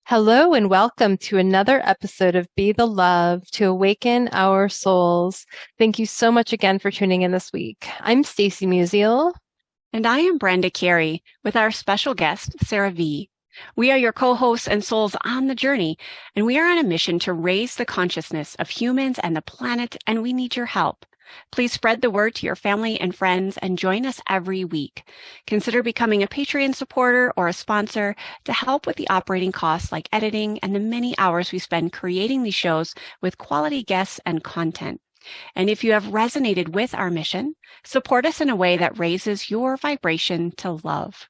Hello and welcome to another episode of Be the Love to Awaken Our Souls. Thank you so much again for tuning in this week. I'm Stacy Musial. And I am Brenda Carey with our special guest, Sarah Vie. We are your co-hosts and souls on the journey, and we are on a mission to raise the consciousness of humans and the planet, and we need your help. Please spread the word to your family and friends and join us every week. Consider becoming a Patreon supporter or a sponsor to help with the operating costs like editing and the many hours we spend creating these shows with quality guests and content. And if you have resonated with our mission, support us in a way that raises your vibration to love.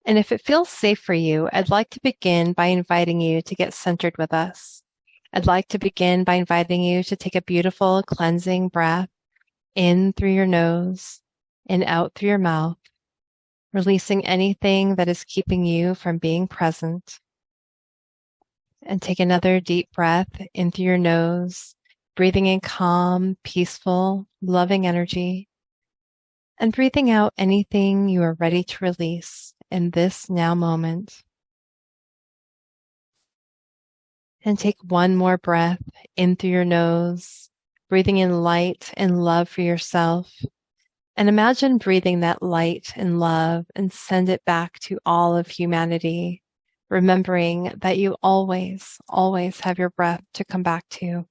And if it feels safe for you, I'd like to begin by inviting you to get centered with us. I'd like to begin by inviting you to take a beautiful cleansing breath in through your nose and out through your mouth, releasing anything that is keeping you from being present. And take another deep breath in through your nose, breathing in calm, peaceful, loving energy, and breathing out anything you are ready to release in this now moment. And take one more breath in through your nose, breathing in light and love for yourself. And imagine breathing that light and love and send it back to all of humanity, remembering that you always, always have your breath to come back to.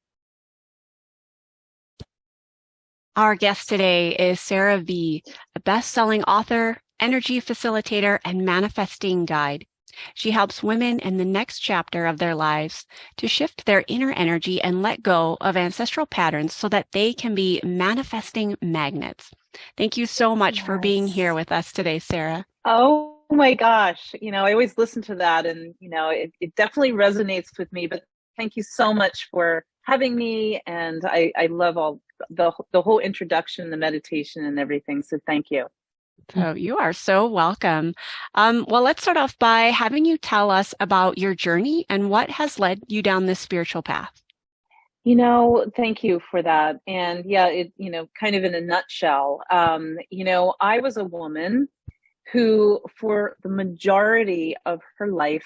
Our guest today is Sarah Vie, a best-selling author, energy facilitator, and manifesting guide. She helps women in the next chapter of their lives to shift their inner energy and let go of ancestral patterns so that they can be manifesting magnets. Thank you so much for being here with us today, Sarah. Oh my gosh. I always listen to that and, it definitely resonates with me, but thank you so much for having me. And I love all the whole introduction, the meditation and everything. So thank you. Oh, you are so welcome. Well, let's start off by having you tell us about your journey and what has led you down this spiritual path. Thank you for that. And yeah, kind of in a nutshell, I was a woman who, for the majority of her life,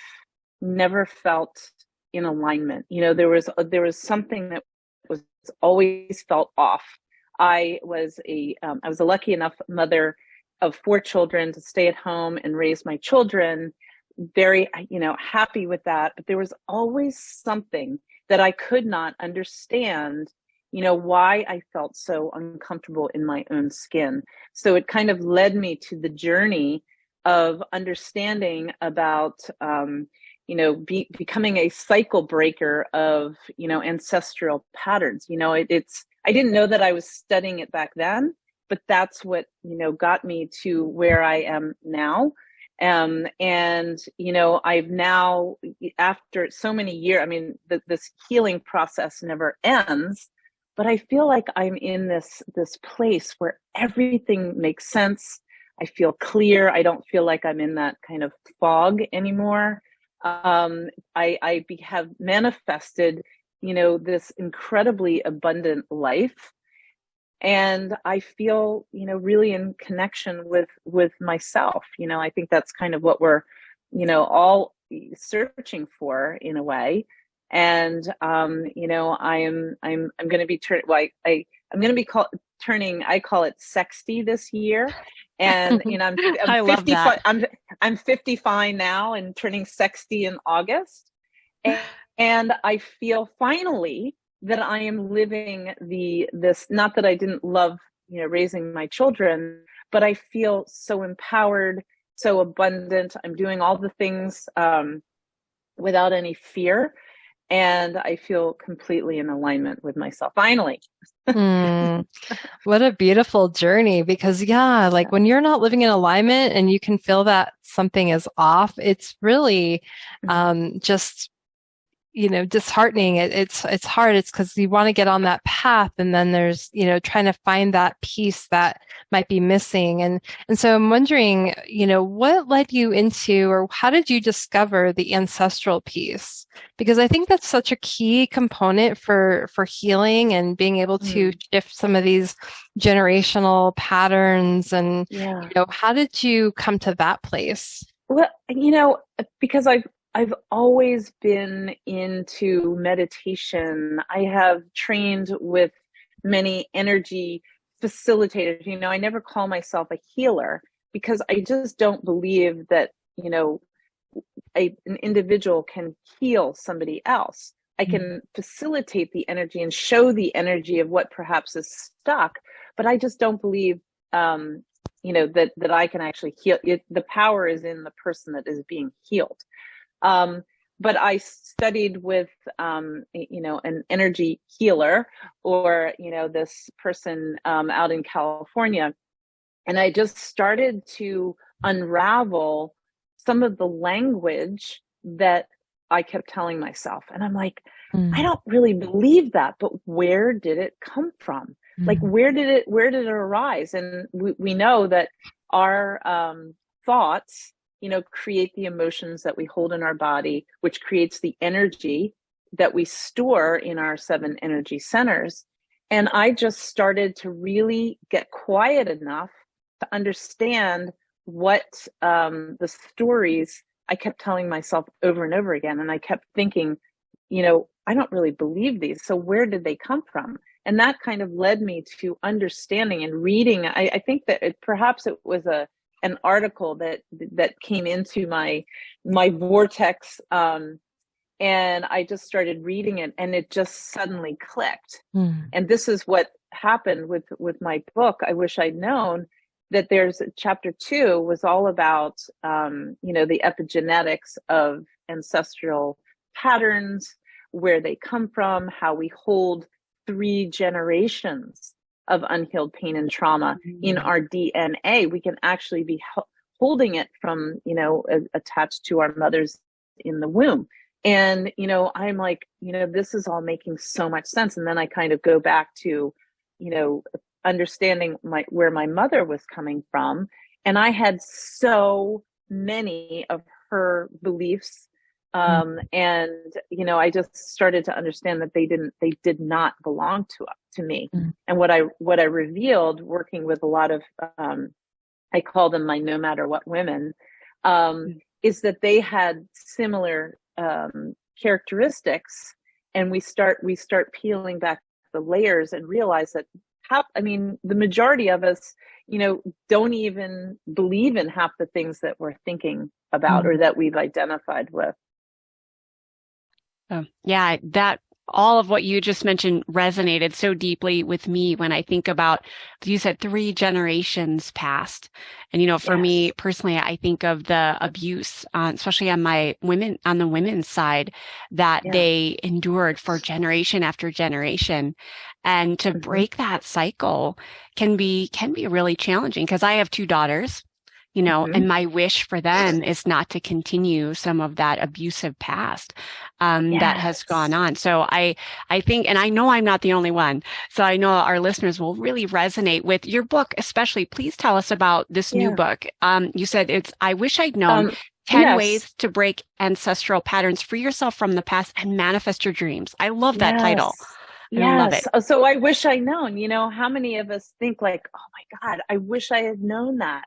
never felt in alignment. There was something that was always felt off. I was a lucky enough mother of 4 children to stay at home and raise my children. Very, happy with that. But there was always something that I could not understand, why I felt so uncomfortable in my own skin. So it kind of led me to the journey of understanding about, becoming a cycle breaker of, ancestral patterns. I didn't know that I was studying it back then, but that's what, got me to where I am now. I've now, after so many years, this healing process never ends, but I feel like I'm in this place where everything makes sense. I feel clear. I don't feel like I'm in that kind of fog anymore. I have manifested, this incredibly abundant life. And I feel, really in connection with myself. I think that's kind of what we're, all searching for in a way. And, I'm going to be I'm going to be turning, I call it 60 this year. And, I'm I love 55, that. I'm 55 now and turning 60 in August. And I feel finally that I am living this, not that I didn't love, raising my children, but I feel so empowered, so abundant. I'm doing all the things without any fear. And I feel completely in alignment with myself, finally. What a beautiful journey, because like when you're not living in alignment and you can feel that something is off, it's really just disheartening. It's hard. It's because you want to get on that path, and then there's, trying to find that piece that might be missing. And so I'm wondering, what led you into, or how did you discover the ancestral piece? Because I think that's such a key component for healing and being able to shift some of these generational patterns. And, how did you come to that place? Well, because I've always been into meditation. I have trained with many energy facilitators. I never call myself a healer because I just don't believe that, an individual can heal somebody else. I can facilitate the energy and show the energy of what perhaps is stuck, but I just don't believe, that I can actually heal it. The power is in the person that is being healed. But I studied with, an energy healer, or, this person out in California. And I just started to unravel some of the language that I kept telling myself. And I'm like, I don't really believe that, but where did it come from? Like, where did it arise? And we know that our thoughts, create the emotions that we hold in our body, which creates the energy that we store in our 7 energy centers. And I just started to really get quiet enough to understand what the stories I kept telling myself over and over again. And I kept thinking, I don't really believe these. So where did they come from? And that kind of led me to understanding and reading. I think that perhaps it was an article that came into my vortex, and I just started reading it, and it just suddenly clicked. And this is what happened with my book, I Wish I'd Known, that there's chapter 2 was all about the epigenetics of ancestral patterns, where they come from, how we hold 3 generations of unhealed pain and trauma in our DNA. We can actually be holding it from, attached to our mothers in the womb. And, I'm like, this is all making so much sense. And then I kind of go back to, understanding where my mother was coming from. And I had so many of her beliefs. And, I just started to understand that they did not belong to me. And what I revealed working with a lot of, I call them my no matter what women, is that they had similar, characteristics. And we start peeling back the layers and realize that the majority of us, don't even believe in half the things that we're thinking about or that we've identified with. Yeah, that all of what you just mentioned resonated so deeply with me when I think about, you said 3 generations past. And, for me personally, I think of the abuse, especially on the women's side, that they endured for generation after generation. And to break that cycle can be really challenging, because I have 2 daughters. And my wish for them is not to continue some of that abusive past that has gone on. So I think, and I know I'm not the only one, so I know our listeners will really resonate with your book, especially. Please tell us about this new book. You said it's I Wish I'd Known, 10 ways to break ancestral patterns, free yourself from the past, and manifest your dreams. I love that title. I love it. So I wish I'd known. How many of us think like, oh my God, I wish I had known that.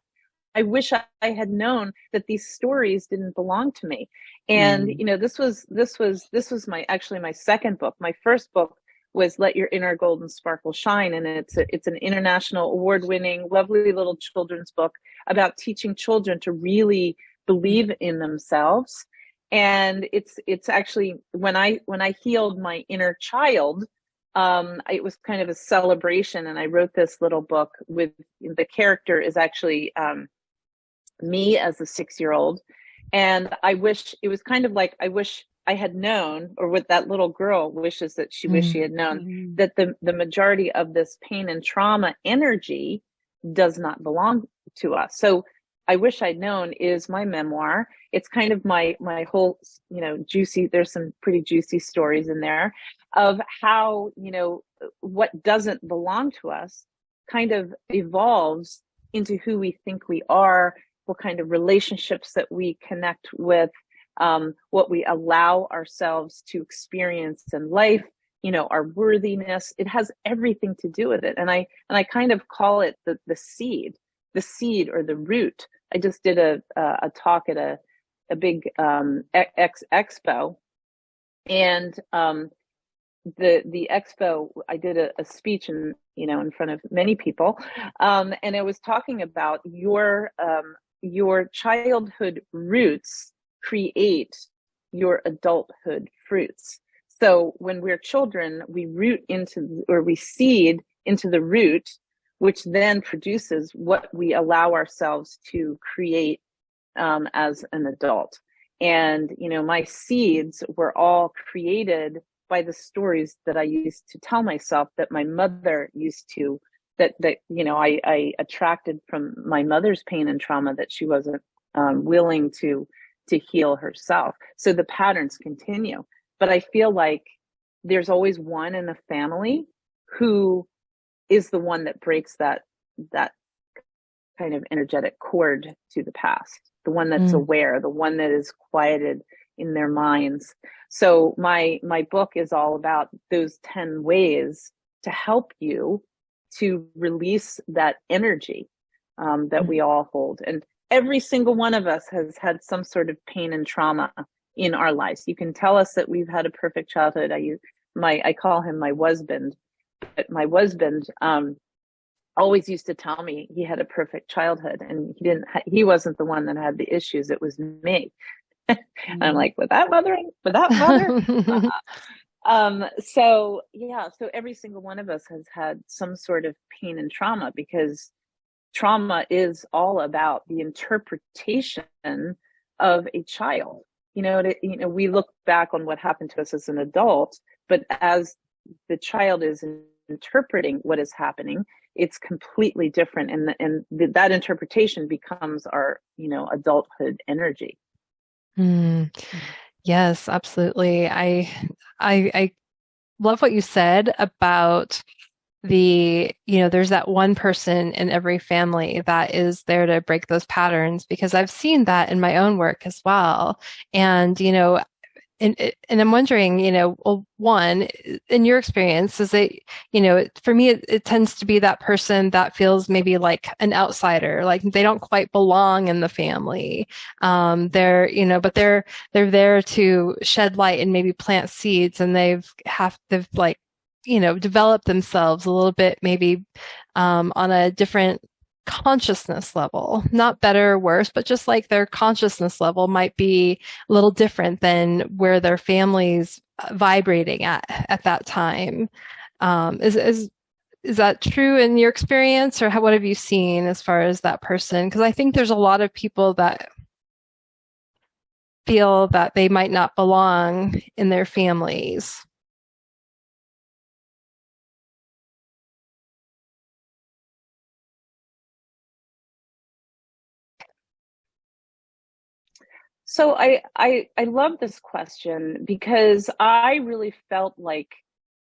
I wish I had known that these stories didn't belong to me. And, this was my second book. My first book was Let Your Inner Golden Sparkle Shine. And it's an international award-winning, lovely little children's book about teaching children to really believe in themselves. And it's actually, when I healed my inner child, it was kind of a celebration. And I wrote this little book with, the character is actually, me as a 6-year-old. And I wish it was kind of like, I wish I had known, or what that little girl wishes that she wished she had known, that the majority of this pain and trauma energy does not belong to us. So I Wish I'd Known is my memoir. It's kind of my whole, juicy, there's some pretty juicy stories in there of how, what doesn't belong to us kind of evolves into who we think we are, what kind of relationships that we connect with, what we allow ourselves to experience in life, our worthiness. It has everything to do with it. And I kind of call it the seed or the root. I just did a talk at a big expo, and the expo, I did a speech in front of many people, and I was talking about your childhood roots create your adulthood fruits. So when we're children, we we seed into the root, which then produces what we allow ourselves to create as an adult. And, my seeds were all created by the stories that I used to tell myself, that my mother used to, that I attracted from my mother's pain and trauma that she wasn't willing to heal herself. So the patterns continue. But I feel like there's always one in the family who is the one that breaks that kind of energetic cord to the past, the one that's aware, the one that is quieted in their minds. So my book is all about those 10 ways to help you to release that energy that we all hold. And every single one of us has had some sort of pain and trauma in our lives. You can tell us that we've had a perfect childhood. I call him my husband, but my husband always used to tell me he had a perfect childhood, and he wasn't the one that had the issues. It was me. And I'm like, with that mother? So every single one of us has had some sort of pain and trauma, because trauma is all about the interpretation of a child. We look back on what happened to us as an adult, but as the child is interpreting what is happening, it's completely different, and that interpretation becomes our adulthood energy. Yes, absolutely. I love what you said about there's that one person in every family that is there to break those patterns, because I've seen that in my own work as well. And, and I'm wondering, well, one, in your experience, is it, for me, it tends to be that person that feels maybe like an outsider, like they don't quite belong in the family. But they're there to shed light and maybe plant seeds, and they've develop themselves a little bit, maybe on a different consciousness level, not better or worse, but just like their consciousness level might be a little different than where their family's vibrating at that time. Is that true in your experience, or what have you seen as far as that person? Because I think there's a lot of people that feel that they might not belong in their families. So I love this question, because I really felt like,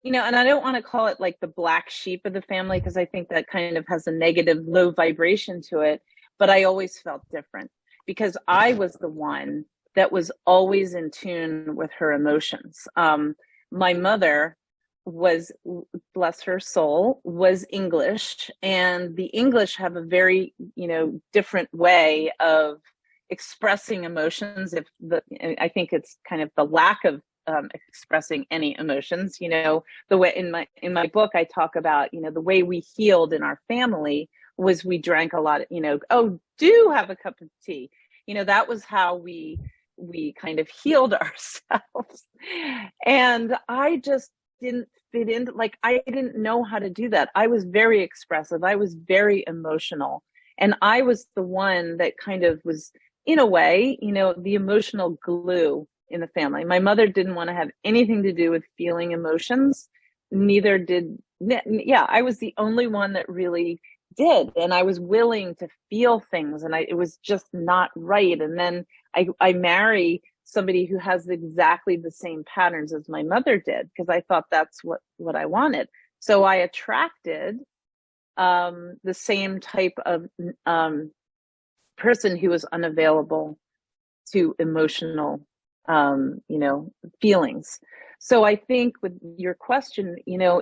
and I don't want to call it like the black sheep of the family, because I think that kind of has a negative, low vibration to it. But I always felt different, because I was the one that was always in tune with her emotions. My mother was, bless her soul, was English, and the English have a very, different way of expressing emotions. I think it's kind of the lack of expressing any emotions. The way in my book I talk about, the way we healed in our family was we drank a lot of, oh, do have a cup of tea. That was how we kind of healed ourselves. And I just didn't fit in. Like, I didn't know how to do that. I was very expressive. I was very emotional. And I was the one that kind of was, in a way, the emotional glue in the family. My mother didn't want to have anything to do with feeling emotions. Neither did, I was the only one that really did. And I was willing to feel things, and it was just not right. And then I marry somebody who has exactly the same patterns as my mother did, because I thought that's what I wanted. So I attracted the same type of person who was unavailable to emotional, feelings. So I think with your question,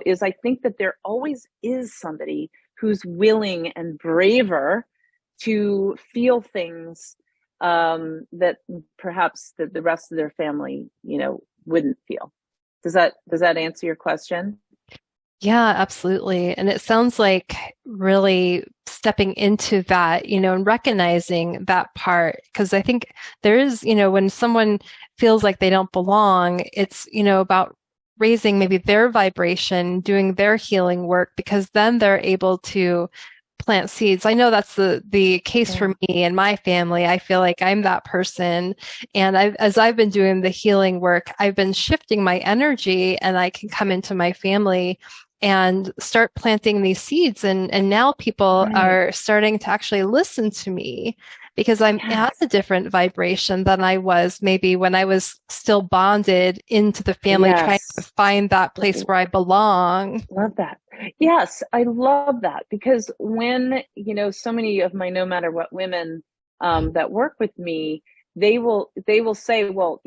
is I think that there always is somebody who's willing and braver to feel things that perhaps the rest of their family, wouldn't feel. Does that answer your question? Yeah, absolutely. And it sounds like really stepping into that, and recognizing that part. Because I think there is, when someone feels like they don't belong, it's, about raising maybe their vibration, doing their healing work, because then they're able to plant seeds. I know that's the case for me and my family. I feel like I'm that person. And as I've been doing the healing work, I've been shifting my energy, and I can come into my family and start planting these seeds. And now people are starting to actually listen to me because I'm at a different vibration than I was maybe when I was still bonded into the family, trying to find that place where I belong. Love that. Yes, I love that, because when, so many of my No Matter What women that work with me, they will say, well,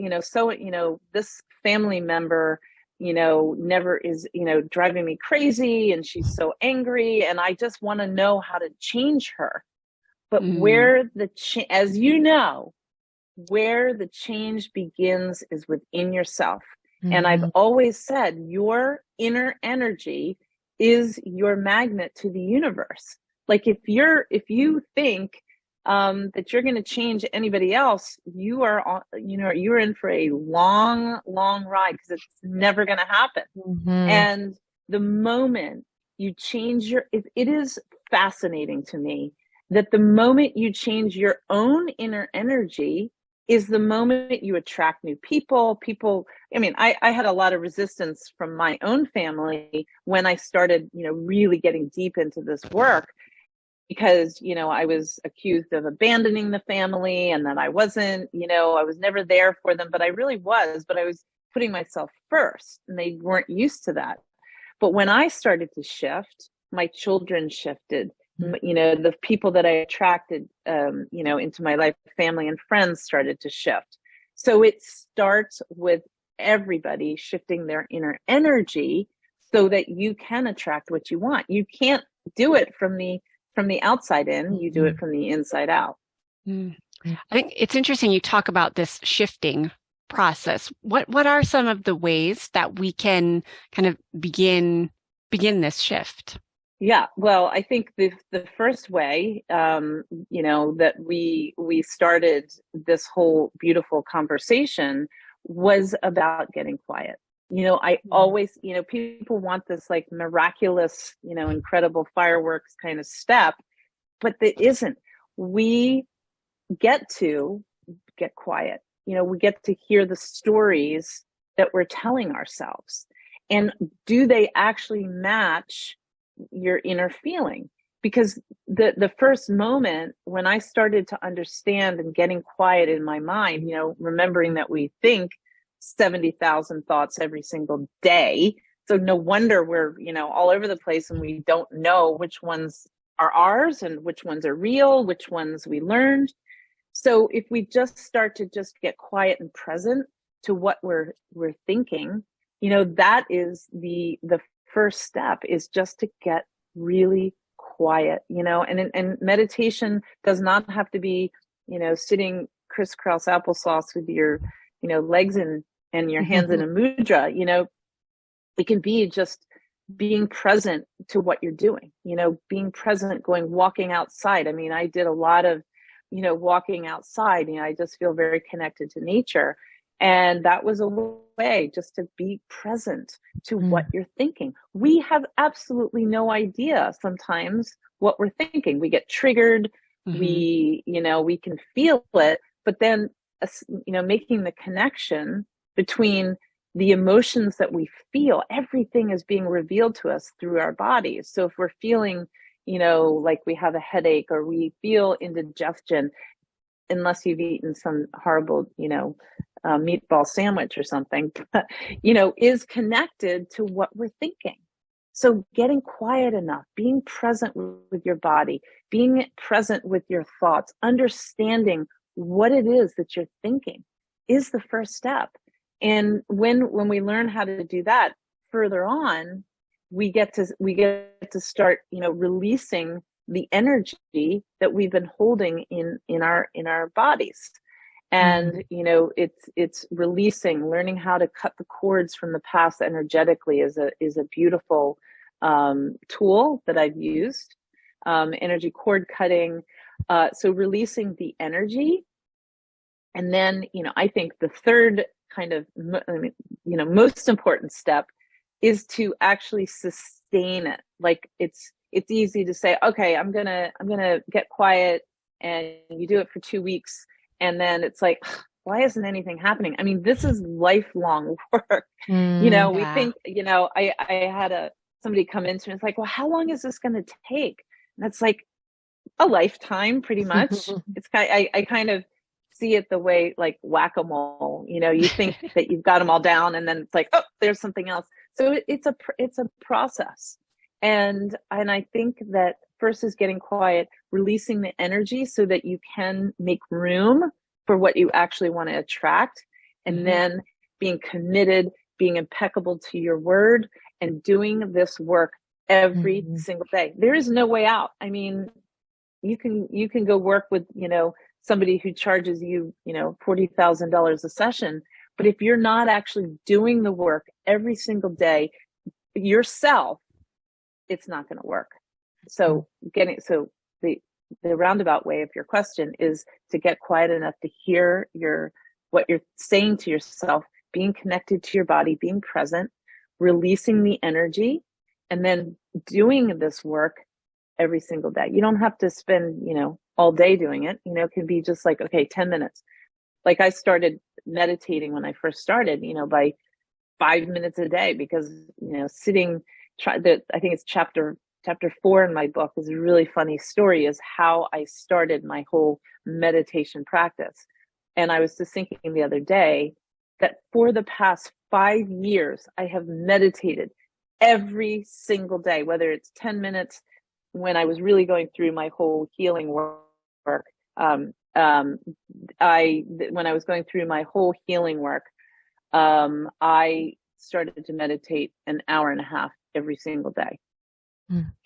this family member, never is, driving me crazy, and she's so angry, and I just want to know how to change her. But where as you know, where the change begins is within yourself. And I've always said, your inner energy is your magnet to the universe. Like if you think that you're going to change anybody else, you're in for a long, long ride, because it's never going to happen. And the moment you change it is fascinating to me that the moment you change your own inner energy is the moment you attract new people. I mean, I had a lot of resistance from my own family when I started, really getting deep into this work, because, I was accused of abandoning the family, and that I wasn't, I was never there for them, but I really was, but I was putting myself first, and they weren't used to that. But when I started to shift, my children shifted. The people that I attracted, into my life, family and friends, started to shift. So it starts with everybody shifting their inner energy so that you can attract what you want. You can't do it from the outside in, you do it from the inside out. I think it's interesting you talk about this shifting process. What are some of the ways that we can kind of begin this shift? Yeah, well, I think the first way, that we started this whole beautiful conversation was about getting quiet. I always, people want this like miraculous, incredible fireworks kind of step, but there isn't. We get to get quiet. We get to hear the stories that we're telling ourselves. And do they actually match your inner feeling? Because the first moment when I started to understand and getting quiet in my mind, remembering that we think 70,000 thoughts every single day. So no wonder we're, all over the place, and we don't know which ones are ours and which ones are real, which ones we learned. So if we just start to just get quiet and present to what we're thinking, that is the first step, is just to get really quiet, and meditation does not have to be, sitting crisscross applesauce with your, legs and your hands in a mudra. It can be just being present to what you're doing, being present, walking outside. I mean, I did a lot of, walking outside, I just feel very connected to nature. And that was a way just to be present to what you're thinking. We have absolutely no idea sometimes what we're thinking. We get triggered. We can feel it, but then, making the connection between the emotions that we feel, everything is being revealed to us through our bodies. So if we're feeling, like we have a headache, or we feel indigestion, unless you've eaten some horrible, meatball sandwich or something, is connected to what we're thinking. So getting quiet enough, being present with your body, being present with your thoughts, understanding what it is that you're thinking is the first step. And when we learn how to do that, further on, we get to start, releasing the energy that we've been holding in our bodies. And it's releasing, learning how to cut the cords from the past energetically is a beautiful tool that I've used. Energy cord cutting, so releasing the energy. And then I think the third kind of most important step is to actually sustain it. Like it's easy to say, okay, I'm gonna get quiet, and you do it for 2 weeks, and then it's like, why isn't anything happening? I mean, this is lifelong work. We think, I had somebody come into me, it's like, well, how long is this going to take? And it's like a lifetime, pretty much. It's I kind of see it the way like whack-a-mole. You think that you've got them all down, and then it's like, oh, there's something else. So it's a process. And I think that first is getting quiet, releasing the energy so that you can make room for what you actually want to attract. And then being committed, being impeccable to your word, and doing this work every single day. There is no way out. I mean, you can go work with, somebody who charges you, $40,000 a session. But if you're not actually doing the work every single day yourself, it's not going to work. So the roundabout way of your question is to get quiet enough to hear what you're saying to yourself, being connected to your body, being present, releasing the energy, and then doing this work every single day. You don't have to spend, all day doing it. It can be just like, okay, 10 minutes. Like I started meditating when I first started, by 5 minutes a day, because, sitting, I think it's chapter 4 in my book is a really funny story, is how I started my whole meditation practice. And I was just thinking the other day that for the past 5 years, I have meditated every single day, whether it's 10 minutes when I was really going through my whole healing work. When I was going through my whole healing work, I started to meditate an hour and a half every single day.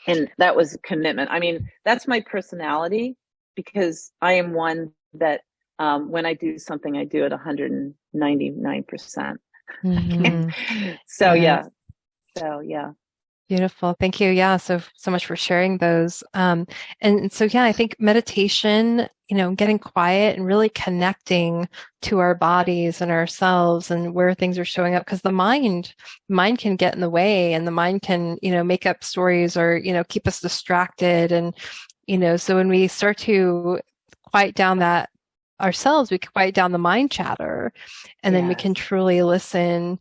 And that was a commitment. I mean, that's my personality, because I am one that when I do something, I do it 199%. So yeah. Beautiful. Thank you. Yeah. So much for sharing those. And so, yeah, I think meditation, getting quiet and really connecting to our bodies and ourselves and where things are showing up, because the mind can get in the way, and the mind can, make up stories or, keep us distracted. And, so when we start to quiet down that ourselves, we can quiet down the mind chatter, and then we can truly listen.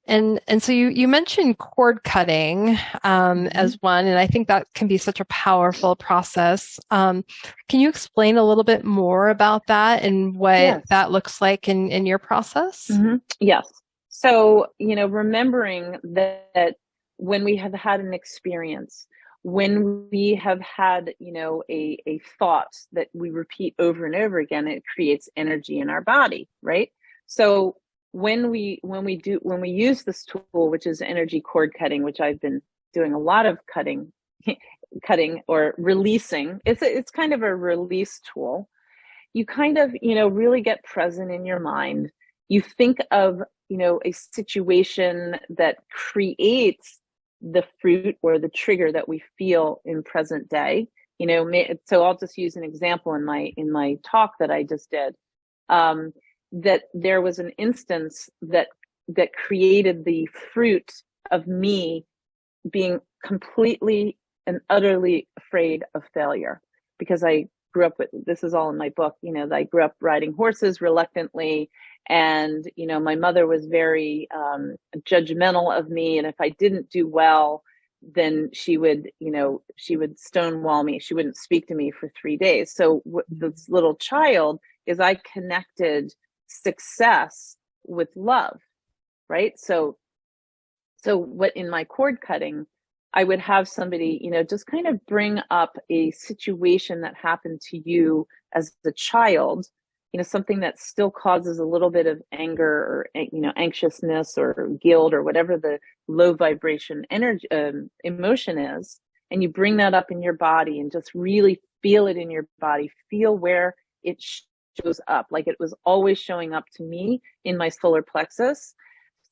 And so you mentioned cord cutting as one, and I think that can be such a powerful process. Can you explain a little bit more about that and what that looks like in your process? Yes. So, remembering that when we have had an experience, when we have had, a thought that we repeat over and over again, it creates energy in our body, right? So when we use this tool, which is energy cord cutting, which I've been doing a lot of cutting or releasing, it's kind of a release tool. You kind of, really get present in your mind. You think of, a situation that creates the fruit or the trigger that we feel in present day. So I'll just use an example in my talk that I just did. That there was an instance that created the fruit of me being completely and utterly afraid of failure, because I grew up with, this is all in my book, I grew up riding horses reluctantly, and my mother was very judgmental of me, and if I didn't do well, then she would stonewall me. She wouldn't speak to me for 3 days. So this little child is, I connected success with love, right? So what in my cord cutting, I would have somebody, just kind of bring up a situation that happened to you as a child, something that still causes a little bit of anger or, anxiousness or guilt or whatever the low vibration energy, emotion is. and you bring that up in your body and just really feel it in your body, feel where it shows up, like it was always showing up to me in my solar plexus.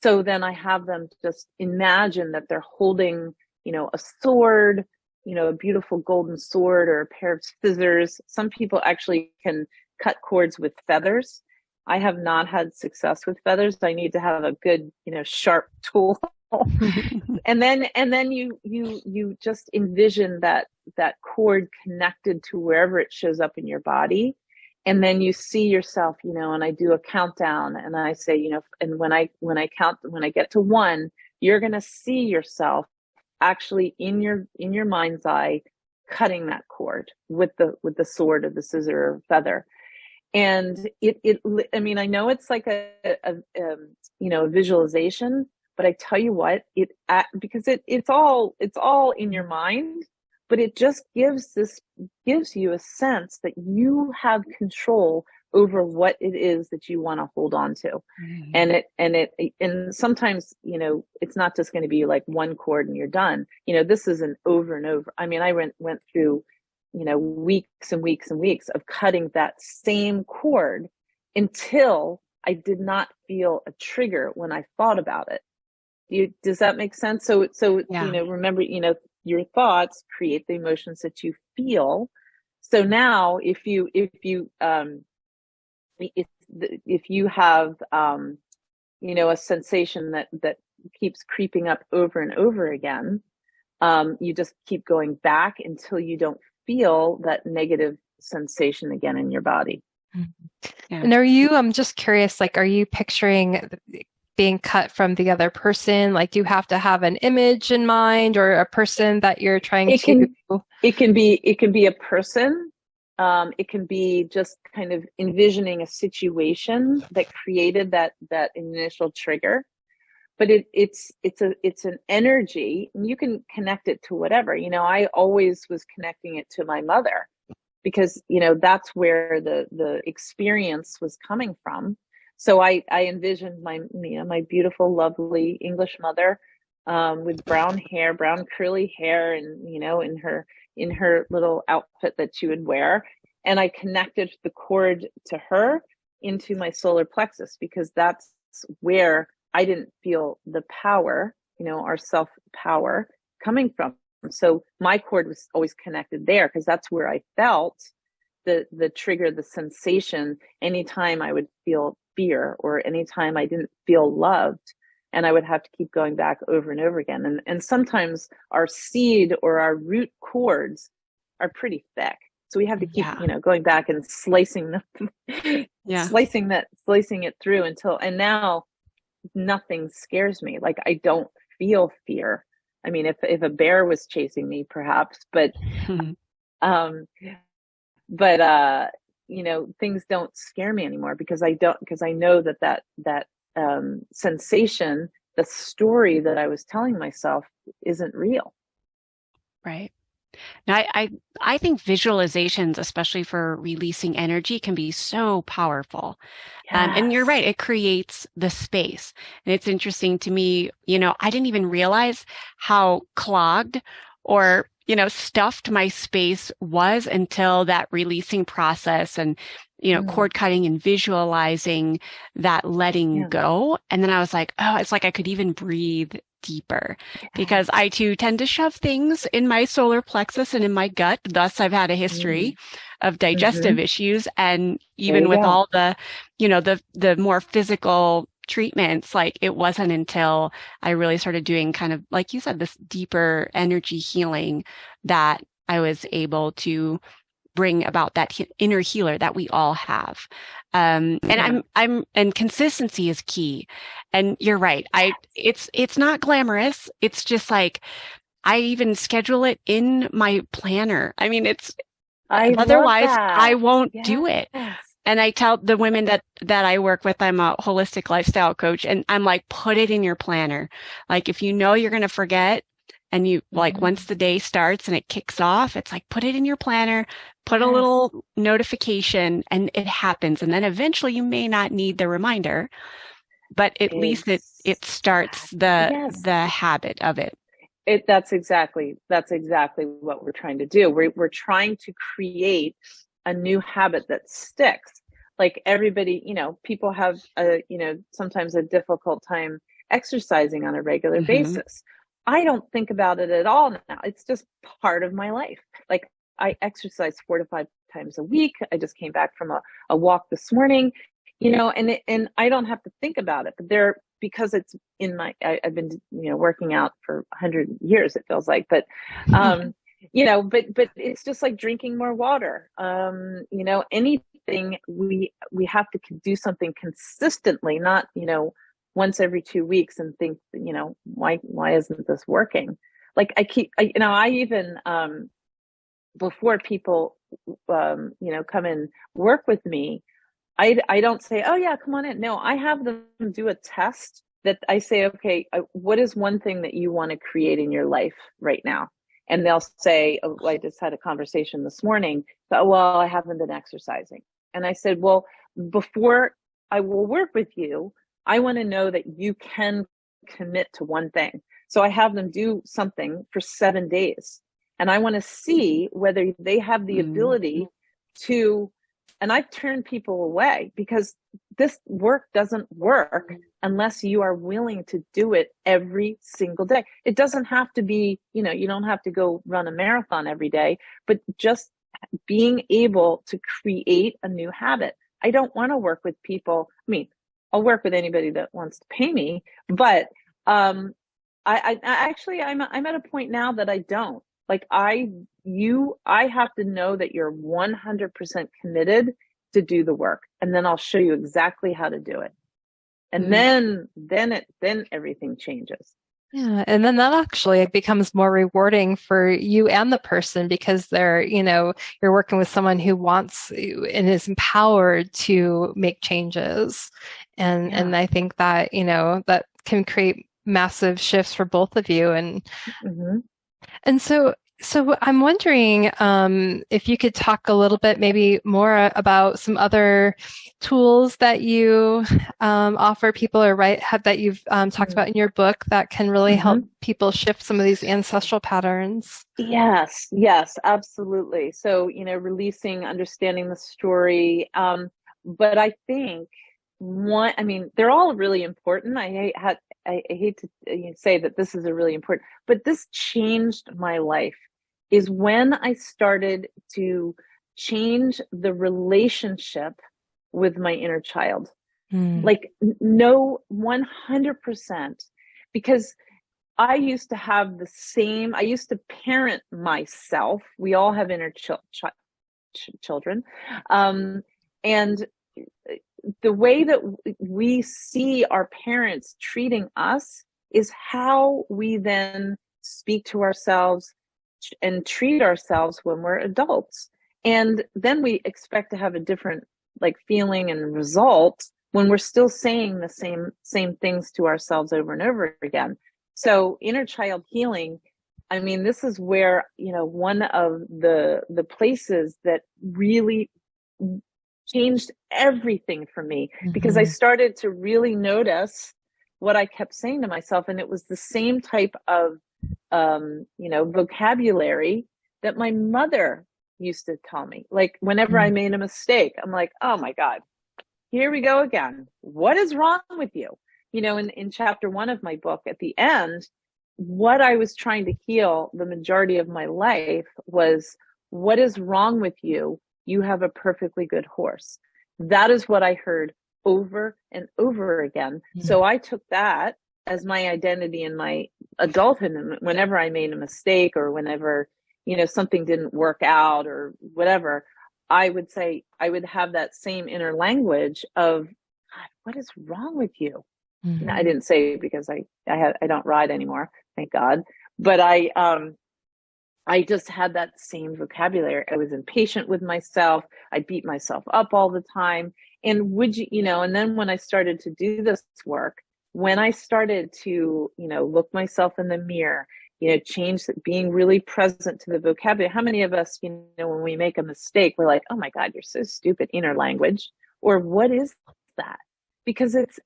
So then I have them just imagine that they're holding, a sword, a beautiful golden sword or a pair of scissors. Some people actually can cut cords with feathers. I have not had success with feathers. I need to have a good, sharp tool. and then you just envision that cord connected to wherever it shows up in your body. And then you see yourself, and I do a countdown and I say, and when I get to 1, you're going to see yourself actually in your mind's eye cutting that cord with the sword or the scissor or feather. And I know it's like a visualization, but I tell you what, because it's all in your mind, but it just gives you a sense that you have control over what it is that you want to hold on to. Mm-hmm. And sometimes, it's not just going to be like one chord and you're done. This is an over and over. I mean, I went through, weeks and weeks and weeks of cutting that same chord until I did not feel a trigger when I thought about it. Does that make sense? So yeah. Remember, your thoughts create the emotions that you feel. So now if you have, a sensation that keeps creeping up over and over again, you just keep going back until you don't feel that negative sensation again in your body. Yeah. And I'm just curious, like, are you picturing being cut from the other person? Like, do you have to have an image in mind or a person that you're trying to? It can be a person. It can be just kind of envisioning a situation that created that initial trigger. But it's an energy, and you can connect it to whatever. I always was connecting it to my mother because, that's where the experience was coming from. So I envisioned my beautiful, lovely English mother, with brown curly hair, and, in her little outfit that she would wear. And I connected the cord to her into my solar plexus, because that's where I didn't feel the power, our self power coming from. So my cord was always connected there, because that's where I felt the trigger, the sensation, anytime I would feel fear or anytime I didn't feel loved. And I would have to keep going back over and over again. And sometimes our seed or our root cords are pretty thick. So we have to keep, going back and slicing them, slicing it through and now nothing scares me. Like, I don't feel fear. I mean, if a bear was chasing me, perhaps, but, things don't scare me anymore because I know that sensation, the story that I was telling myself isn't real. Right. Now, I think visualizations, especially for releasing energy, can be so powerful. Yes. And you're right, it creates the space. And it's interesting to me, I didn't even realize how clogged or, stuffed my space was until that releasing process and, cord cutting and visualizing that letting go. And then I was like, oh, it's like I could even breathe deeper, because I too tend to shove things in my solar plexus and in my gut. Thus, I've had a history of digestive issues. And even with all the, the more physical treatments, like, it wasn't until I really started doing kind of, like you said, this deeper energy healing that I was able to bring about that inner healer that we all have. And consistency is key. And you're right. It's not glamorous. It's just like, I even schedule it in my planner. I mean, otherwise I won't do it. And I tell the women that I work with, I'm a holistic lifestyle coach, and I'm like, put it in your planner. Like, if you know you're going to forget, and you once the day starts and it kicks off, it's like, put it in your planner, put a little notification, and it happens. And then eventually you may not need the reminder, but at least it starts the habit of it. That's exactly what we're trying to do. We're trying to create a new habit that sticks. Like everybody, people have sometimes a difficult time exercising on a regular basis. I don't think about it at all now. It's just part of my life. Like I exercise 4 to 5 times a week. I just came back from a walk this morning, and I don't have to think about it, but because it's in I've been, working out for 100 years, it feels like, but, but it's just like drinking more water. Anything we have to do something consistently, not, once every 2 weeks and think, why isn't this working? Like I even, before people, come and work with me, I don't say, oh yeah, come on in. No, I have them do a test that I say, okay, what is one thing that you want to create in your life right now? And they'll say, oh, I just had a conversation this morning. So, well, I haven't been exercising. And I said, well, before I will work with you, I want to know that you can commit to one thing. So I have them do something for 7 days. And I want to see whether they have the ability to, and I've turned people away because this work doesn't work unless you are willing to do it every single day. It doesn't have to be, you don't have to go run a marathon every day, but just being able to create a new habit. I don't want to work with people. I mean, I'll work with anybody that wants to pay me, but I'm at a point now that I don't. Like I have to know that you're 100% committed to do the work, and then I'll show you exactly how to do it. And then everything changes. Yeah, and then that actually becomes more rewarding for you and the person because you're working with someone who wants and is empowered to make changes. And I think that, that can create massive shifts for both of you. And so I'm wondering if you could talk a little bit maybe more about some other tools that you offer people or that you've talked about in your book that can really help people shift some of these ancestral patterns. Yes, absolutely. So, releasing, understanding the story. But I think they're all really important. I hate to say that this is a really important, but this changed my life is when I started to change the relationship with my inner child. Like no 100%, because I used to have I used to parent myself. We all have inner children. And the way that we see our parents treating us is how we then speak to ourselves and treat ourselves when we're adults. And then we expect to have a different feeling and result when we're still saying the same things to ourselves over and over again. So inner child healing, this is where, one of the places that really changed everything for me, because I started to really notice what I kept saying to myself. And it was the same type of, vocabulary that my mother used to tell me. Like whenever I made a mistake, I'm like, oh my God, here we go again. What is wrong with you? In chapter 1 of my book, at the end, what I was trying to heal the majority of my life was, what is wrong with you? You have a perfectly good horse. That is what I heard over and over again. So I took that as my identity in my adulthood. And whenever I made a mistake or whenever, something didn't work out or whatever, I would have that same inner language of, God, what is wrong with you? I didn't say it because I don't ride anymore, thank God. But I just had that same vocabulary. I was impatient with myself. I beat myself up all the time. And and then when I started to do this work, when I started to, look myself in the mirror, change being really present to the vocabulary. How many of us, when we make a mistake, we're like, oh my God, you're so stupid, inner language, or what is that? Because it's,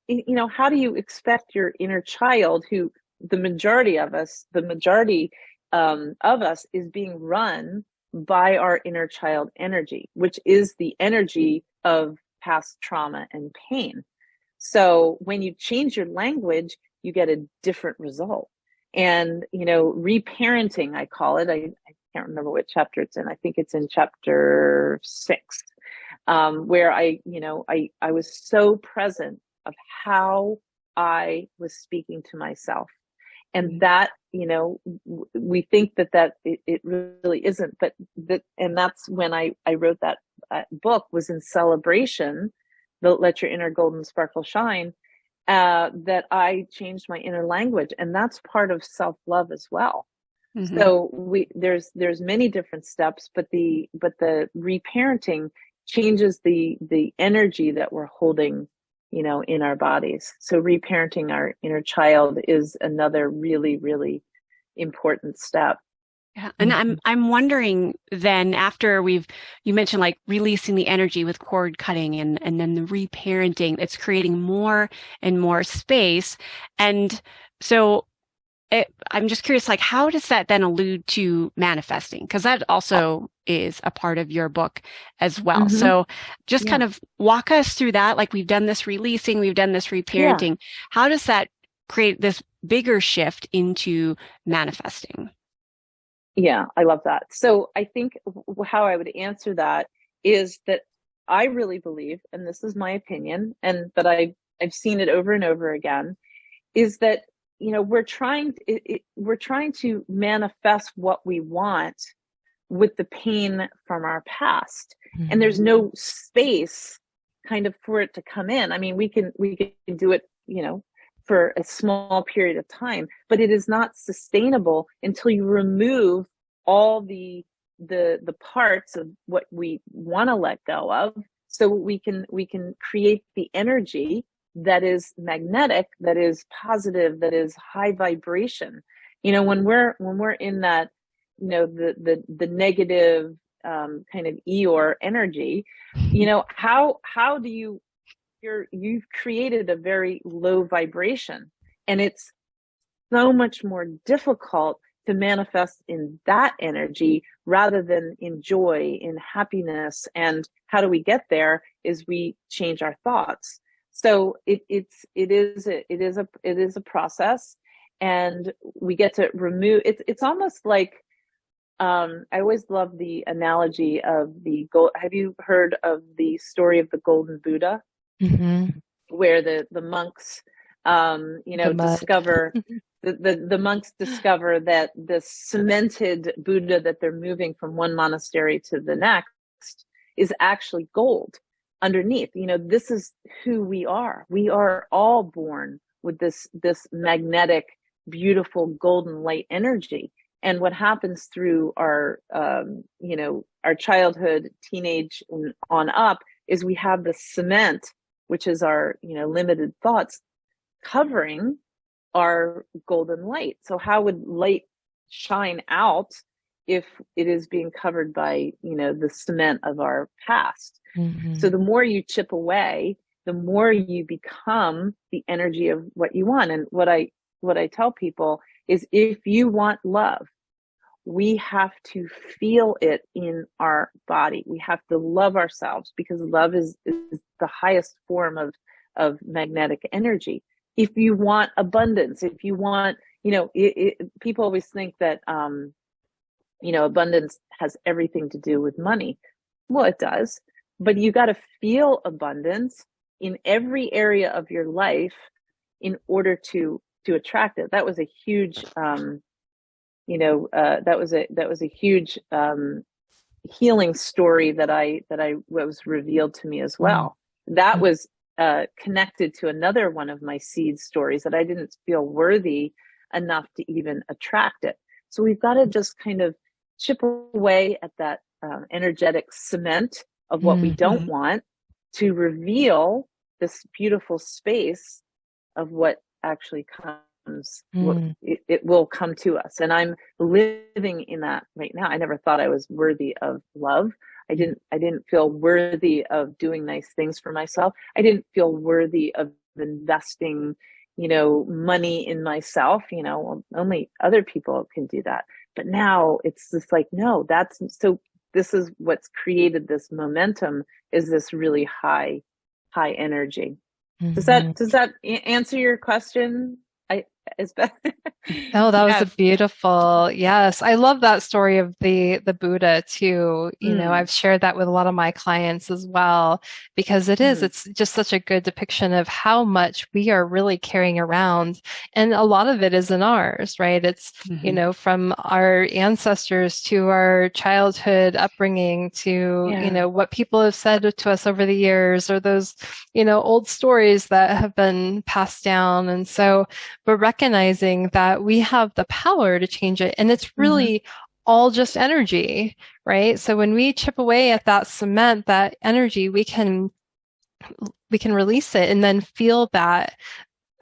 how do you expect your inner child who the majority of us, of us is being run by our inner child energy, which is the energy of past trauma and pain. So when you change your language, you get a different result. And, reparenting, I call it, I can't remember what chapter it's in. I think it's in chapter 6, where I was so present of how I was speaking to myself. And that, we think that it really isn't, but and that's when I wrote that book, was in celebration, Let Your Inner Golden Sparkle Shine, that I changed my inner language. And that's part of self-love as well. Mm-hmm. So there's many different steps, but the reparenting changes the energy that we're holding, in our bodies. So reparenting our inner child is another really, really important step. Yeah. And I'm wondering then, after you mentioned like releasing the energy with cord cutting and then the reparenting, it's creating more and more space. And so I'm just curious, like, how does that then allude to manifesting? Because that also is a part of your book as well. Mm-hmm. So just kind of walk us through that. Like, we've done this releasing, we've done this reparenting. Yeah. How does that create this bigger shift into manifesting? Yeah, I love that. So I think how I would answer that is that I really believe, and this is my opinion, but I've seen it over and over again, is that we're trying to manifest what we want with the pain from our past. Mm-hmm. And there's no space kind of for it to come in. I mean, we can do it, for a small period of time, but it is not sustainable until you remove all the parts of what we want to let go of, so we can create the energy that is magnetic, that is positive, that is high vibration. When we're in that, the negative kind of Eeyore energy, how do you've created a very low vibration, and it's so much more difficult to manifest in that energy rather than in joy, in happiness. And how do we get there? Is we change our thoughts. So it is a process, and we get to remove. It's almost like, I always love the analogy of the gold. Have you heard of the story of the Golden Buddha? Mm-hmm. Where the monks, discover the monks discover that the cemented Buddha that they're moving from one monastery to the next is actually gold underneath. This is who we are. We are all born with this magnetic, beautiful golden light energy. And what happens through our childhood, teenage, and on up, is we have the cement, which is our, limited thoughts, covering our golden light. So how would light shine out if it is being covered by, the cement of our past? Mm-hmm. So the more you chip away, the more you become the energy of what you want. And what I tell people is, if you want love, we have to feel it in our body. We have to love ourselves, because love is the highest form of magnetic energy. If you want abundance, if you want, people always think that, abundance has everything to do with money. Well, it does, but you got to feel abundance in every area of your life in order to attract it. That was a huge, that was a huge healing story that was revealed to me as well. That was connected to another one of my seed stories, that I didn't feel worthy enough to even attract it. So we've got to just kind of chip away at that energetic cement of what we don't want, to reveal this beautiful space of what actually comes. It will come to us. And I'm living in that right now. I never thought I was worthy of love. I didn't feel worthy of doing nice things for myself. I didn't feel worthy of investing money in myself, only other people can do that. But now it's just like, no, this is what's created this momentum, is this really high energy. Mm-hmm. Does that answer your question? Is that Oh, that was a yes. beautiful, yes. I love that story of the Buddha too. Mm, I've shared that with a lot of my clients as well, because mm, it's just such a good depiction of how much we are really carrying around. And a lot of it isn't ours, right? It's, from our ancestors to our childhood upbringing to, yeah. what people have said to us over the years, or those, old stories that have been passed down. And so, but recognizing that we have the power to change it, and it's Mm-hmm. really all just energy, right? So when we chip away at that cement, that energy, we can release it and then feel that,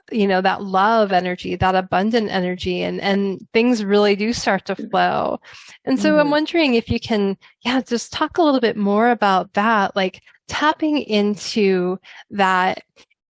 that love energy, that abundant energy, and things really do start to flow. And so I'm Mm-hmm. wondering if you can, just talk a little bit more about that, like tapping into that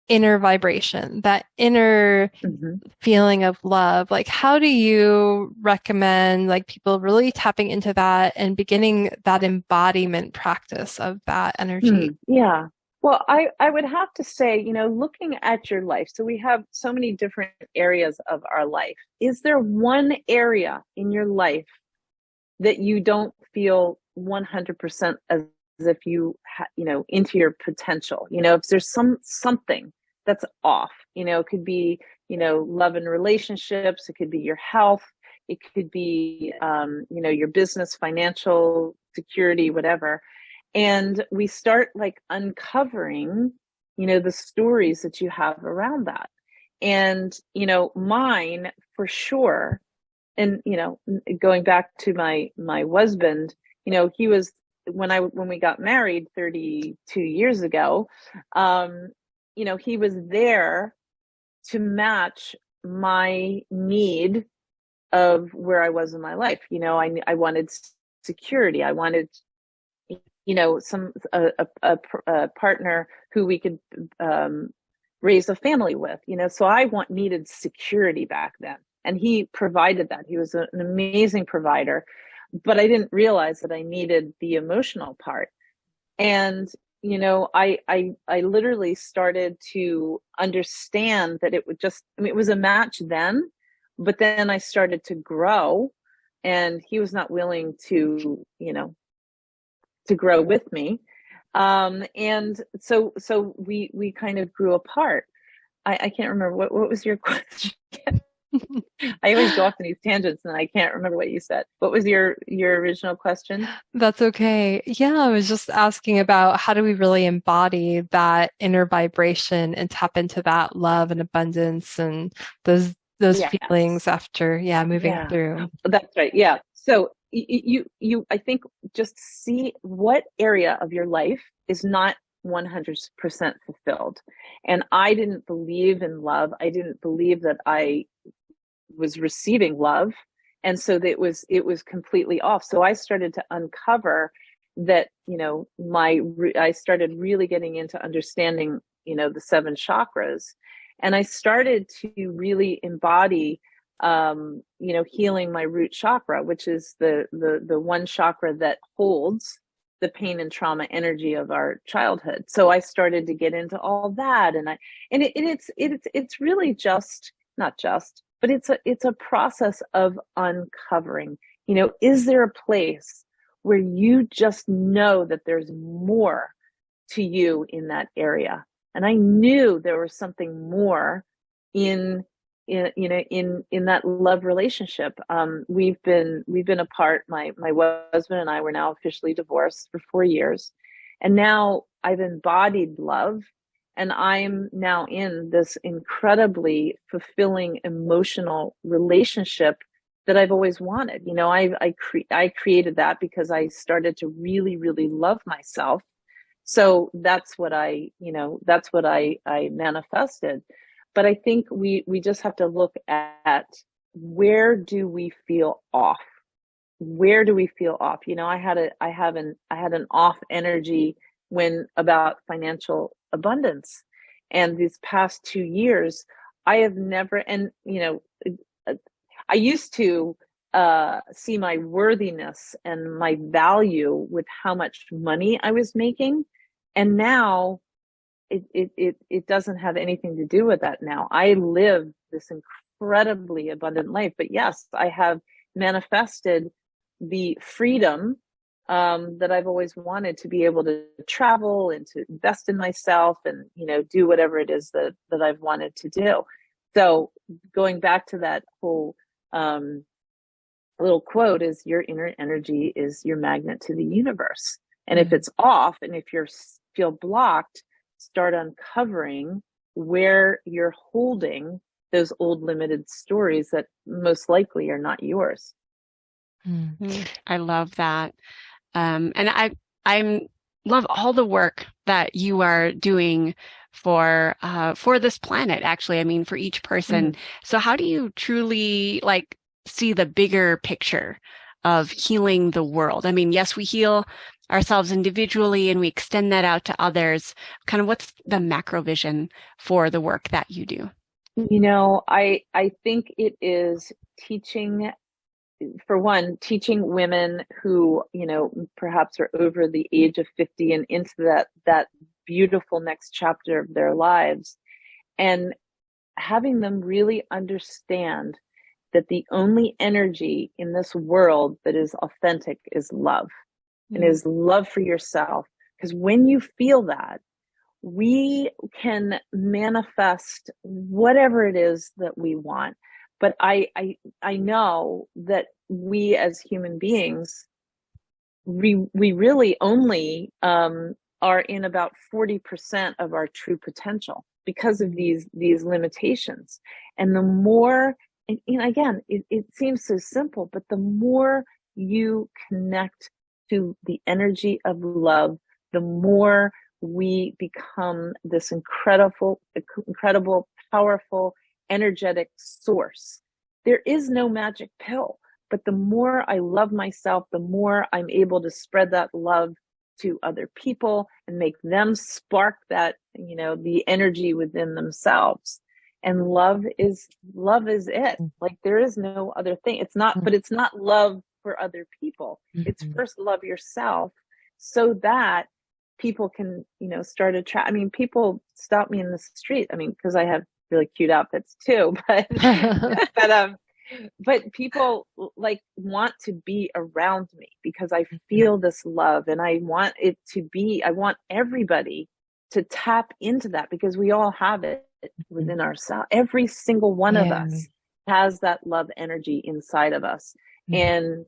inner vibration, that inner Mm-hmm. feeling of love. Like, how do you recommend like people really tapping into that and beginning that embodiment practice of that energy? Yeah. Well, I would have to say, looking at your life, so we have so many different areas of our life. Is there one area in your life that you don't feel 100% as if into your potential? If there's something that's off, it could be, love and relationships, it could be your health, it could be, your business, financial security, whatever. And we start like uncovering, the stories that you have around that. And, mine for sure. And, going back to my husband, he was, when we got married 32 years ago, he was there to match my need of where I was in my life. I wanted security. I wanted, a partner who we could raise a family with. So I needed security back then, and he provided that. He was an amazing provider, but I didn't realize that I needed the emotional part. And I literally started to understand that it would just, I mean, it was a match then, but then I started to grow, and he was not willing to, to grow with me. And so we kind of grew apart. I can't remember what was your question. I always go off on these tangents and I can't remember what you said. What was your original question? That's okay. Yeah, I was just asking about how do we really embody that inner vibration and tap into that love and abundance and those feelings Yes. after, moving Yeah, through. that's right. Yeah. So I think, just see what area of your life is not 100% fulfilled. And I didn't believe in love. I didn't believe that I was receiving love. And so that it was completely off. So I started to uncover that, I started really getting into understanding, the seven chakras. And I started to really embody, healing my root chakra, which is the one chakra that holds the pain and trauma energy of our childhood. So I started to get into all that, and it's really just, not just, but it's a process of uncovering. Is there a place where you just know that there's more to you in that area? And I knew there was something more in in that love relationship. We've been apart. My husband and I were now officially divorced for 4 years, and now I've embodied love, and I'm now in this incredibly fulfilling emotional relationship that I've always wanted. I created that because I started to really, really love myself. So that's what I manifested. But I think we just have to look at, where do we feel off? Where do we feel off? I had an off energy when about financial abundance. And these past 2 years, I have never, and I used to see my worthiness and my value with how much money I was making. And now it doesn't have anything to do with that now. I live this incredibly abundant life. But yes, I have manifested the freedom that I've always wanted, to be able to travel and to invest in myself and, do whatever it is that I've wanted to do. So going back to that whole little quote is, your inner energy is your magnet to the universe. And if it's off, and if you feel blocked, start uncovering where you're holding those old limited stories that most likely are not yours. I love that. And I love all the work that you are doing for this planet, actually. I mean, for each person. So how do you truly see the bigger picture of healing the world? I mean, yes, we heal ourselves individually and we extend that out to others. Kind of what's the macro vision for the work that you do? I think it is teaching, for one, teaching women who, perhaps are over the age of 50 and into that beautiful next chapter of their lives, and having them really understand that the only energy in this world that is authentic is love, and is love for yourself. Because when you feel that, we can manifest whatever it is that we want. But I know that we as human beings, we really only are in about 40% of our true potential because of these limitations. And the more, and again, it seems so simple, but the more you connect to the energy of love, the more we become this incredible, powerful, energetic source. There is no magic pill, but the more I love myself, the more I'm able to spread that love to other people and make them spark that, the energy within themselves. And love is it. Like, there is no other thing. It's not, but it's not love for other people. It's first love yourself, so that people can, start attract. I mean, people stop me in the street. I mean, because I have really cute outfits too, but but people want to be around me because I feel this love, and I want everybody to tap into that, because we all have it within ourselves. Every single one of us has that love energy inside of us. And,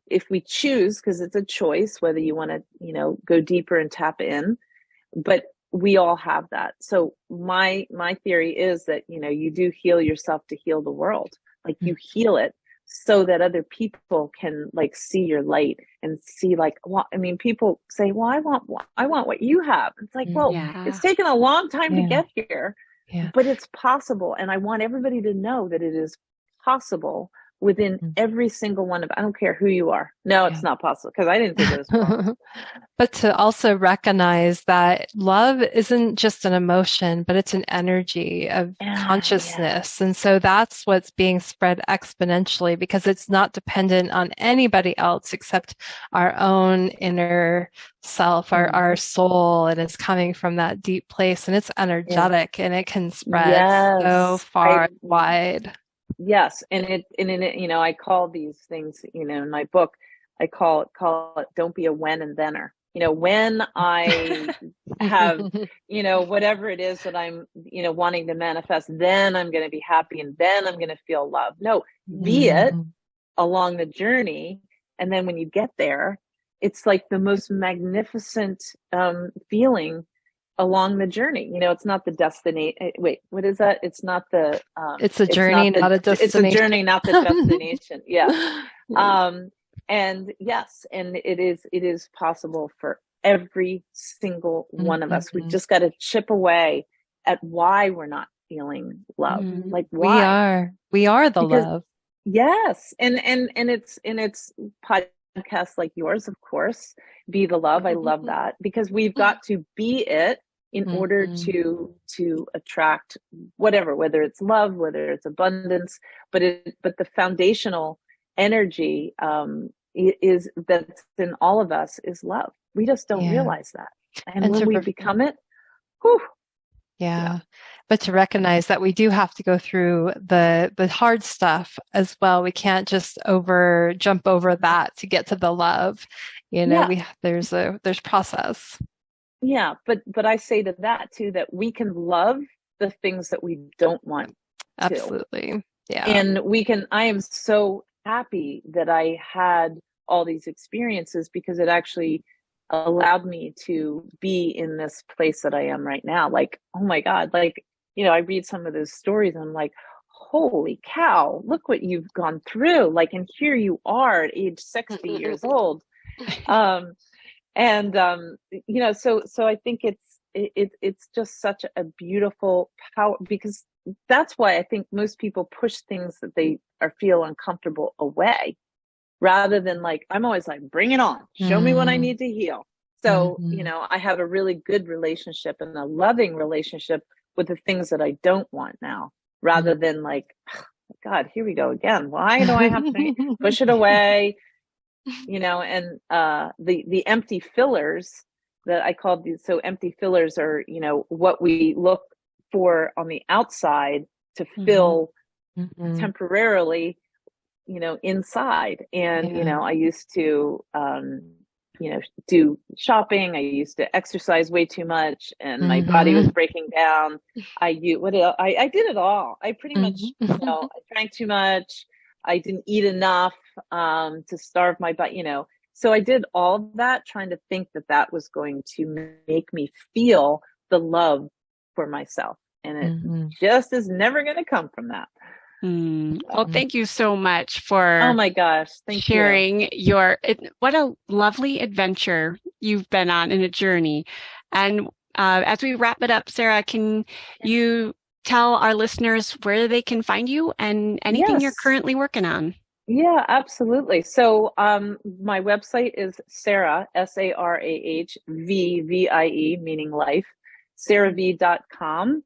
if we choose, because it's a choice whether you want to, go deeper and tap in, but we all have that. So my theory is that, you do heal yourself to heal the world. Like, you heal it so that other people can see your light and see people say, well, I want what you have. It's like, well, it's taken a long time to get here, but it's possible. And I want everybody to know that it is possible within every single one of, I don't care who you are. No, it's not possible, because I didn't think it was possible. But to also recognize that love isn't just an emotion, but it's an energy of consciousness. And so that's what's being spread exponentially, because it's not dependent on anybody else except our own inner self, our soul, and it's coming from that deep place, and it's energetic, and it can spread so far and wide. Yes. And it, I call these things, in my book, I call it, don't be a when and thenner. When I have, whatever it is that I'm, wanting to manifest, then I'm going to be happy, and then I'm going to feel love. No, be it along the journey. And then when you get there, it's like the most magnificent feeling along the journey. It's not the destination. Wait, what is that? It's not the, it's a journey, not a destination. It's a journey, not the destination. Yeah. And yes, and it is possible for every single one of us. We've just got to chip away at why we're not feeling love. Like, why? We are the love. Yes. And it's podcasts like yours, of course, Be the Love. I love that, because we've got to be it in order to attract whatever, whether it's love, whether it's abundance, but the foundational energy is that's in all of us is love. We just don't realize that. And when we become it, whew. Yeah. But to recognize that we do have to go through the hard stuff as well. We can't just jump over that to get to the love. You know, there's process. Yeah, but I say to that too, that we can love the things that we don't want to. Absolutely. Yeah. And I am so happy that I had all these experiences, because it actually allowed me to be in this place that I am right now. Like, oh my God, like, you know, I read some of those stories and I'm like, holy cow, look what you've gone through. Like, and here you are at age 60 years old. You know, so I think it's just such a beautiful power, because that's why I think most people push things that they feel uncomfortable away, rather than like, I'm always like, bring it on, show me what I need to heal. So, you know, I have a really good relationship and a loving relationship with the things that I don't want now, rather than like, oh, God, here we go again. Why do I have to push it away? You know, and the empty fillers that I called these. So empty fillers are, you know, what we look for on the outside to fill temporarily, you know, inside. And, you know, I used to, you know, do shopping. I used to exercise way too much, and my body was breaking down. I did it all. I pretty much, you know, I drank too much. I didn't eat enough to starve my body, you know. So I did all that trying to think that was going to make me feel the love for myself. And it just is never going to come from that. Well, thank you so much for oh my gosh, sharing what a lovely adventure you've been on in a journey. And as we wrap it up, Sarah, can you tell our listeners where they can find you and anything you're currently working on? Yeah, absolutely. So my website is Sarah, SARAH, VIE, meaning life, sarahvie.com.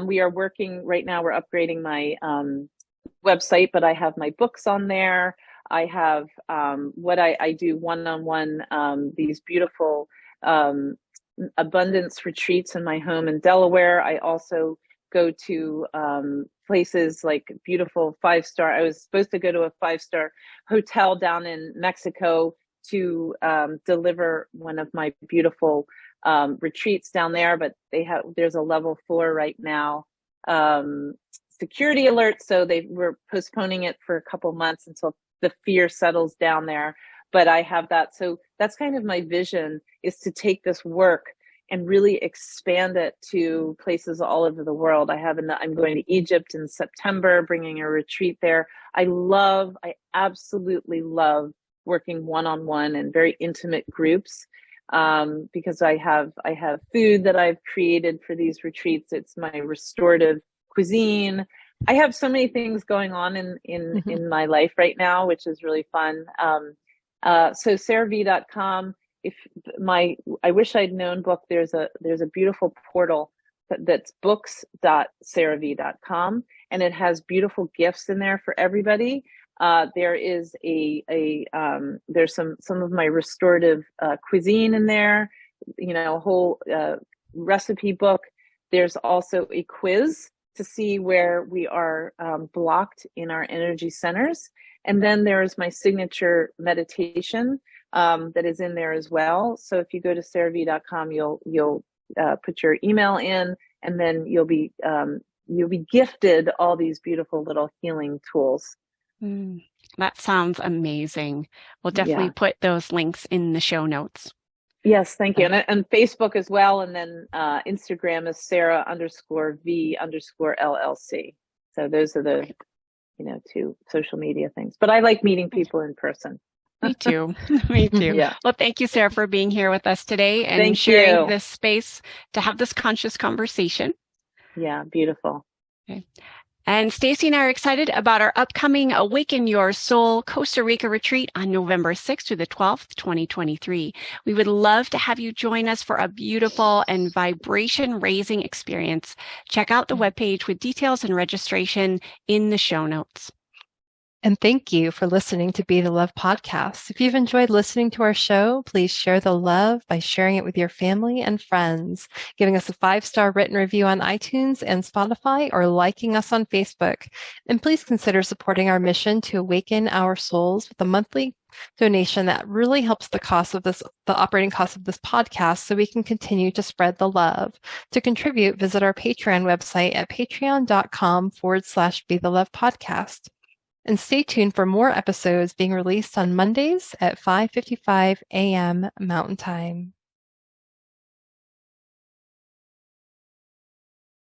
We are working right now, we're upgrading my website, but I have my books on there. I have what I do one-on-one, these beautiful abundance retreats in my home in Delaware. I also go to places like beautiful 5-star. I was supposed to go to a 5-star hotel down in Mexico to deliver one of my beautiful retreats down there, but there's a level 4 right now security alert, so they were postponing it for a couple months until the fear settles down there. But I have that, so that's kind of my vision, is to take this work and really expand it to places all over the world. I'm going to Egypt in September, bringing a retreat there. I absolutely love working one-on-one and very intimate groups, because I have food that I've created for these retreats. It's my restorative cuisine. I have so many things going on in my life right now, which is really fun. So sarahvie.com. I Wish I'd Known book, there's a beautiful portal that's books.sarahvie.com, and it has beautiful gifts in there for everybody. There is there's some of my restorative cuisine in there, you know, a whole recipe book. There's also a quiz to see where we are blocked in our energy centers. And then there's my signature meditation that is in there as well. So if you go to sarahvie.com, you'll put your email in, and then you'll be gifted all these beautiful little healing tools. That sounds amazing. We'll definitely put those links in the show notes. Yes, thank you. And Facebook as well. And then Instagram is Sarah_V_LLC. So those are the, you know, 2 social media things. But I like meeting people in person. Me too. Me too. Yeah. Well, thank you, Sarah, for being here with us today and sharing this space to have this conscious conversation. Yeah, beautiful. Okay. And Stacy and I are excited about our upcoming Awaken Your Soul Costa Rica retreat on November 6th through the 12th, 2023. We would love to have you join us for a beautiful and vibration-raising experience. Check out the webpage with details and registration in the show notes. And thank you for listening to Be the Love podcast. If you've enjoyed listening to our show, please share the love by sharing it with your family and friends, giving us a 5-star written review on iTunes and Spotify, or liking us on Facebook. And please consider supporting our mission to awaken our souls with a monthly donation that really helps the operating cost of this podcast, so we can continue to spread the love. To contribute, visit our Patreon website at patreon.com/Be the Love podcast. And stay tuned for more episodes being released on Mondays at 5:55 a.m. Mountain Time.